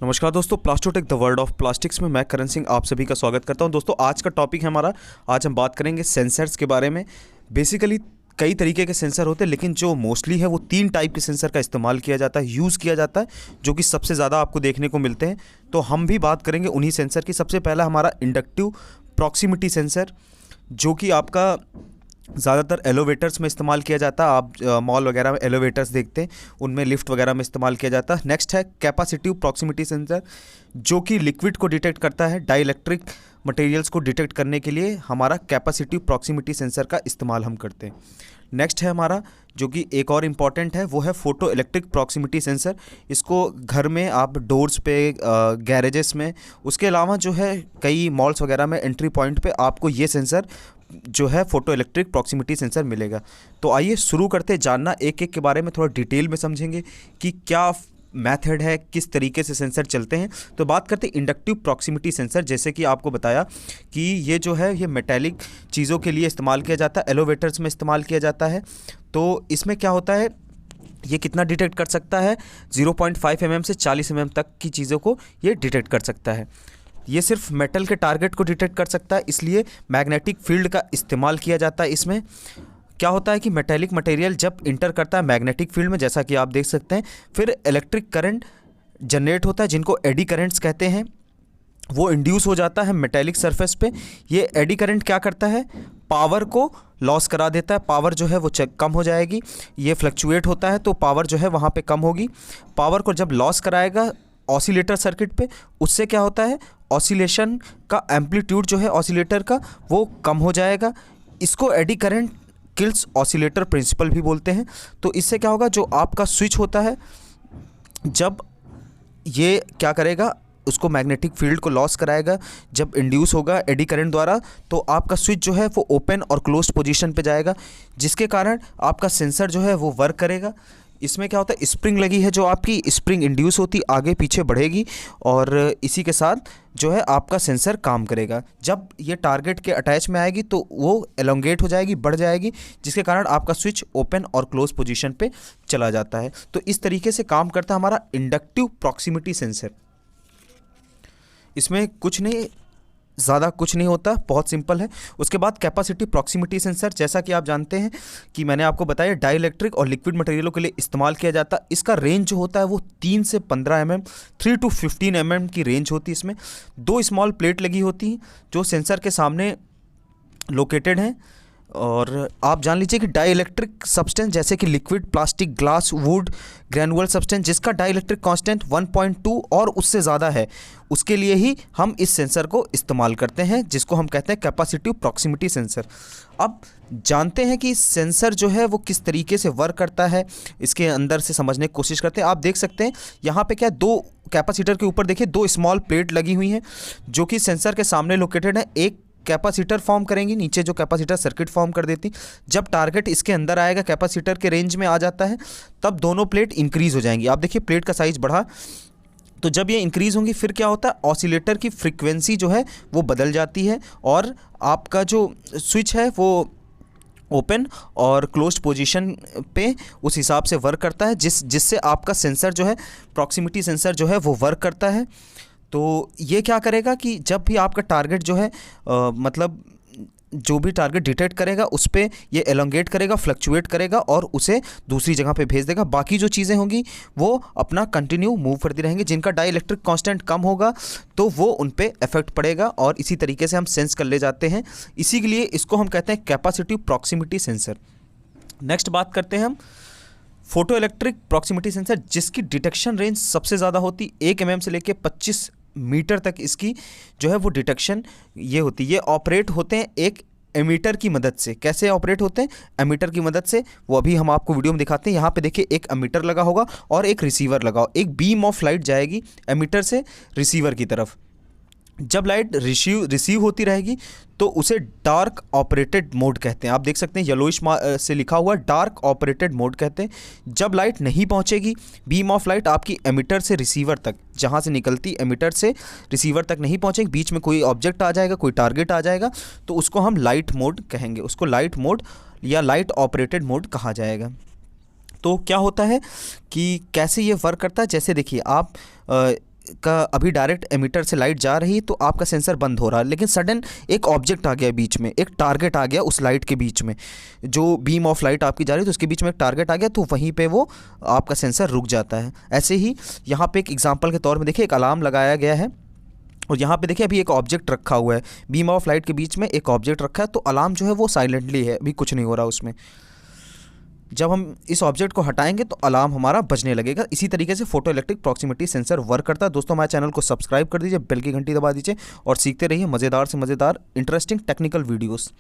नमस्कार दोस्तों, प्लास्टोटेक the world of plastics में मैं करण सिंह आप सभी का स्वागत करता हूं। दोस्तों, आज का टॉपिक है हमारा, आज हम बात करेंगे सेंसर्स के बारे में। बेसिकली कई तरीके के सेंसर होते हैं, लेकिन जो मोस्टली है वो 3 टाइप के सेंसर का इस्तेमाल किया जाता है, यूज़ किया जाता है, जो कि सबसे ज़्यादा आपको देखने को मिलते हैं। तो हम भी बात करेंगे उन्हीं सेंसर की। सबसे पहला हमारा इंडक्टिव प्रॉक्सिमिटी सेंसर, जो कि आपका ज़्यादातर एलोवेटर्स में इस्तेमाल किया जाता है। आप मॉल वगैरह में एलोवेटर्स देखते हैं, उनमें लिफ्ट वगैरह में इस्तेमाल किया जाता है। नेक्स्ट है कैपेसिटिव प्रॉक्सिमिटी सेंसर, जो कि लिक्विड को डिटेक्ट करता है। डाइइलेक्ट्रिक मटेरियल्स को डिटेक्ट करने के लिए हमारा कैपेसिटिव प्रॉक्सिमिटी सेंसर का इस्तेमाल हम करते हैं। नेक्स्ट है हमारा, जो कि एक और इम्पॉर्टेंट है, वो है फोटो इलेक्ट्रिक प्रॉक्सिमिटी सेंसर। इसको घर में आप डोर्स पे, गैरेजेस में, उसके अलावा जो है कई मॉल्स वगैरह में एंट्री पॉइंट पे आपको ये सेंसर जो है फोटो इलेक्ट्रिक प्रॉक्सिमिटी सेंसर मिलेगा। तो आइए शुरू करते, जानना एक एक के बारे में थोड़ा डिटेल में समझेंगे कि क्या मेथड है, किस तरीके से सेंसर चलते हैं। तो बात करते हैं इंडक्टिव प्रॉक्सिमिटी सेंसर। जैसे कि आपको बताया कि ये जो है ये मेटेलिक चीज़ों के लिए इस्तेमाल किया जाता है, एलोवेटर्स में इस्तेमाल किया जाता है। तो इसमें क्या होता है, ये कितना डिटेक्ट कर सकता है, 0.5 mm से 40 mm तक की चीज़ों को ये डिटेक्ट कर सकता है। ये सिर्फ मेटल के टारगेट को डिटेक्ट कर सकता है, इसलिए मैग्नेटिक फील्ड का इस्तेमाल किया जाता है। इसमें क्या होता है कि मेटेलिक मटेरियल जब इंटर करता है मैग्नेटिक फील्ड में, जैसा कि आप देख सकते हैं, फिर इलेक्ट्रिक करंट जनरेट होता है, जिनको एडी करंट्स कहते हैं। वो इंड्यूस हो जाता है मेटेलिक सरफेस पे। ये एडी करंट क्या करता है, पावर को लॉस करा देता है। पावर जो है वो कम हो जाएगी। ये फ्लक्चुएट होता है तो पावर जो है वहाँ पे कम होगी। पावर को जब लॉस कराएगा ऑसिलेटर सर्किट पे, उससे क्या होता है, ऑसिलेशन का एम्पलीट्यूड जो है ऑसिलेटर का वो कम हो जाएगा। इसको eddy current kills oscillator principle भी बोलते हैं। तो इससे क्या होगा, जो आपका स्विच होता है, जब ये क्या करेगा, उसको मैग्नेटिक फील्ड को लॉस कराएगा, जब इंड्यूस होगा एडी करंट द्वारा, तो आपका स्विच जो है वो ओपन और क्लोज्ड पोजीशन पे जाएगा, जिसके कारण आपका सेंसर जो है वो वर्क करेगा। इसमें क्या होता है, स्प्रिंग लगी है, जो आपकी स्प्रिंग इंड्यूस होती आगे पीछे बढ़ेगी और इसी के साथ जो है आपका सेंसर काम करेगा। जब ये टारगेट के अटैच में आएगी तो वो एलोंगेट हो जाएगी, बढ़ जाएगी, जिसके कारण आपका स्विच ओपन और क्लोज पोजीशन पे चला जाता है। तो इस तरीके से काम करता है हमारा इंडक्टिव प्रॉक्सिमिटी सेंसर। इसमें कुछ नहीं, ज़्यादा कुछ नहीं होता, बहुत सिंपल है। उसके बाद कैपेसिटिव प्रॉक्सिमिटी सेंसर, जैसा कि आप जानते हैं कि मैंने आपको बताया डाइइलेक्ट्रिक और लिक्विड मटेरियलों के लिए इस्तेमाल किया जाता है। इसका रेंज जो होता है वो 3 से 15 mm, 3 to 15 mm की रेंज होती है। इसमें 2 स्मॉल प्लेट लगी होती हैं जो सेंसर के सामने लोकेटेड हैं। और आप जान लीजिए कि डाइइलेक्ट्रिक सब्सटेंस, जैसे कि liquid, plastic, glass, wood, granular substance, जिसका डाइइलेक्ट्रिक कांस्टेंट 1.2 और उससे ज़्यादा है, उसके लिए ही हम इस सेंसर को इस्तेमाल करते हैं, जिसको हम कहते हैं कैपेसिटिव प्रॉक्सिमिटी सेंसर। अब जानते हैं कि सेंसर जो है वो किस तरीके से वर्क करता है, इसके अंदर से समझने की कोशिश करते हैं। आप देख सकते हैं यहाँ पे क्या, 2 कैपेसिटर के ऊपर देखिए 2 स्मॉल प्लेट लगी हुई हैं, जो कि सेंसर के सामने लोकेटेड है। एक कैपेसिटर फॉर्म करेंगी, नीचे जो कैपेसिटर सर्किट फॉर्म कर देती। जब टारगेट इसके अंदर आएगा, कैपेसिटर के रेंज में आ जाता है, तब दोनों प्लेट इंक्रीज़ हो जाएंगी। आप देखिए प्लेट का साइज़ बढ़ा, तो जब ये इंक्रीज़ होंगी फिर क्या होता है, ऑसिलेटर की फ्रीक्वेंसी जो है वो बदल जाती है और आपका जो स्विच है वो ओपन और क्लोज्ड पोजीशन पे उस हिसाब से वर्क करता है, जिससे आपका सेंसर जो है, प्रॉक्सिमिटी सेंसर जो है वो वर्क करता है। तो ये क्या करेगा कि जब भी आपका टारगेट जो है मतलब जो भी टारगेट डिटेक्ट करेगा उस पर ये एलोंगेट करेगा, फ्लक्चुएट करेगा और उसे दूसरी जगह पे भेज देगा। बाकी जो चीज़ें होंगी वो अपना कंटिन्यू मूव करती रहेंगी। जिनका डाइइलेक्ट्रिक कांस्टेंट कम होगा तो वो उन पे इफेक्ट पड़ेगा और इसी तरीके से हम सेंस कर ले जाते हैं। इसी के लिए इसको हम कहते हैं कैपेसिटिव प्रॉक्सिमिटी सेंसर। नेक्स्ट बात करते हैं हम फोटो इलेक्ट्रिक प्रॉक्सिमिटी सेंसर, जिसकी डिटेक्शन रेंज सबसे ज़्यादा होती 1 mm से लेकर 25 मीटर तक इसकी जो है वो डिटेक्शन ये होती है। ये ऑपरेट होते हैं एक एमीटर की मदद से। कैसे ऑपरेट होते हैं, एमीटर की मदद से, वो अभी हम आपको वीडियो में दिखाते हैं। यहाँ पे देखिए एक एमीटर लगा होगा और एक रिसीवर लगा हो, एक बीम ऑफ लाइट जाएगी एमीटर से रिसीवर की तरफ। जब लाइट रिसीव होती रहेगी तो उसे डार्क ऑपरेटेड मोड कहते हैं। आप देख सकते हैं येलोइश से लिखा हुआ डार्क ऑपरेटेड मोड कहते हैं। जब लाइट नहीं पहुंचेगी, बीम ऑफ लाइट आपकी एमिटर से रिसीवर तक, जहां से निकलती एमिटर से रिसीवर तक नहीं पहुंचेगी, बीच में कोई ऑब्जेक्ट आ जाएगा, कोई टारगेट आ जाएगा, तो उसको हम लाइट मोड कहेंगे। उसको लाइट मोड या लाइट ऑपरेटेड मोड कहा जाएगा। तो क्या होता है कि कैसे ये वर्क करता है, जैसे देखिए आप का अभी डायरेक्ट एमिटर से लाइट जा रही है तो आपका सेंसर बंद हो रहा है, लेकिन सडन एक ऑब्जेक्ट आ गया बीच में, एक टारगेट आ गया उस लाइट के बीच में, जो बीम ऑफ लाइट आपकी जा रही है तो उसके बीच में एक टारगेट आ गया, तो वहीं पे वो आपका सेंसर रुक जाता है। ऐसे ही यहाँ पे एक एग्जांपल के तौर में देखिए, एक अलार्म लगाया गया है और यहाँ पे देखिए अभी एक ऑब्जेक्ट रखा हुआ है, बीम ऑफ लाइट के बीच में एक ऑब्जेक्ट रखा है, तो अलार्म जो है वो साइलेंटली है, अभी कुछ नहीं हो रहा उसमें। जब हम इस ऑब्जेक्ट को हटाएंगे तो अलार्म हमारा बजने लगेगा। इसी तरीके से photo electric proximity sensor work करता है। दोस्तों हमारे चैनल को सब्सक्राइब कर दीजिए, बेल की घंटी दबा दीजिए और सीखते रहिए मज़ेदार से मज़ेदार इंटरेस्टिंग टेक्निकल वीडियोस।